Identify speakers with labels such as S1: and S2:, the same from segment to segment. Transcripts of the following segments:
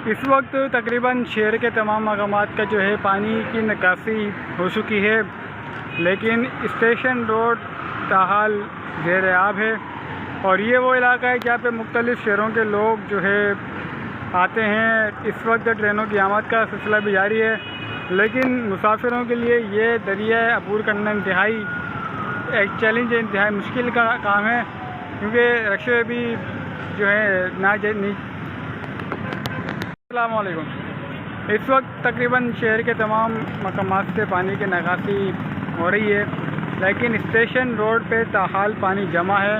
S1: इस वक्त तकरीबन शहर के तमाम मकामात का जो है पानी की निकासी हो चुकी है, लेकिन स्टेशन रोड ताहाल ज़ेर आब है। और ये वो इलाका है जहाँ पे मुख्तलिफ़ शहरों के लोग जो है आते हैं। इस वक्त ट्रेनों की आमद का सिलसिला भी जारी है, लेकिन मुसाफिरों के लिए ये दरिया अबूर करना इंतहाई एक चैलेंज है, इंतहाई मुश्किल का काम है, क्योंकि रक्शे भी जो है अस्सलामुअलैकुम। इस वक्त तकरीबन शहर के तमाम मकामात से पानी की निकासी हो रही है, लेकिन स्टेशन रोड पे ताहाल पानी जमा है।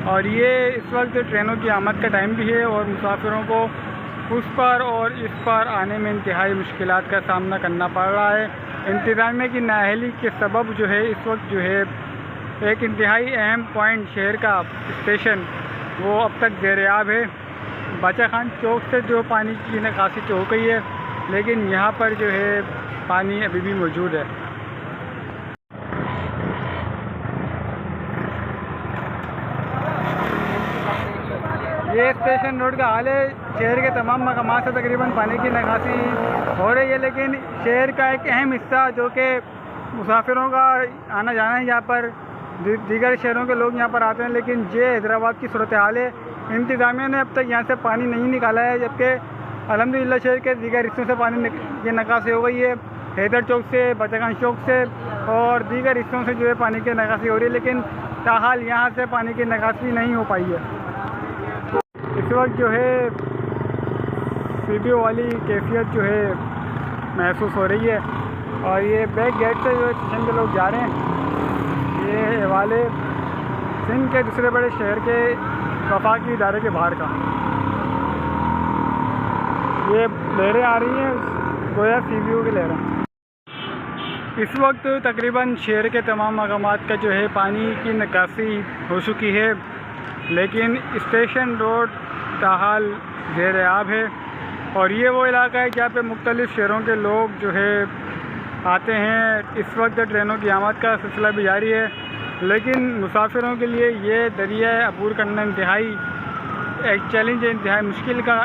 S1: और ये इस वक्त ट्रेनों की आमद का टाइम भी है और मुसाफिरों को उस पार और इस पार आने में इंतहाई मुश्किलात का सामना करना पड़ रहा है। इंतज़ामिया की नाअहली के सबब जो है इस वक्त जो है एक इंतहाई अहम पॉइंट शहर का स्टेशन वो अब तक ज़ेर आब है। बाचा खान चौक से जो पानी की निकासी तो हो गई है, लेकिन यहाँ पर जो है पानी अभी भी मौजूद है। ये स्टेशन रोड का हाल है। शहर के तमाम मकामात से तकरीबन पानी की निकासी हो रही है, लेकिन शहर का एक अहम हिस्सा जो कि मुसाफिरों का आना जाना है, यहाँ पर दीगर शहरों के लोग यहाँ पर आते हैं, लेकिन ये हैदराबाद की सूरत हाल है। इंतज़ामिया ने अब तक यहाँ से पानी नहीं निकाला है, जबकि अल्हम्दुलिल्लाह शहर के दीगर हिस्सों से पानी की निकासी हो गई है। हैदर चौक से, बाचा खान चौक से और दीगर हिस्सों से जो है पानी की निकासी हो रही है, लेकिन ताहाल यहाँ से पानी की निकासी नहीं हो पाई है। इस वक्त जो है सीबीओ वाली कैफियत जो है महसूस हो रही है। और ये बैक गेट से जो स्टेशन के लोग जा रहे हैं, ये हवाले सिंध के दूसरे बड़े शहर के वफाकी इदारे के बाहर का ये लहरें आ रही हैं, गोया सीबीओ की लहरें। इस वक्त तकरीबन शहर के तमाम मकामात का जो है पानी की निकासी हो चुकी है, लेकिन स्टेशन रोड ताहाल ज़ेर आब है। और ये वो इलाका है जहाँ पे मुख्तलिफ़ शहरों के लोग जो है आते हैं। इस वक्त ट्रेनों की आमद का सिलसिला भी जारी है, लेकिन मुसाफिरों के लिए ये दरिया अबूर करना इंतहाई एक चैलेंज है, इंतहाई मुश्किल का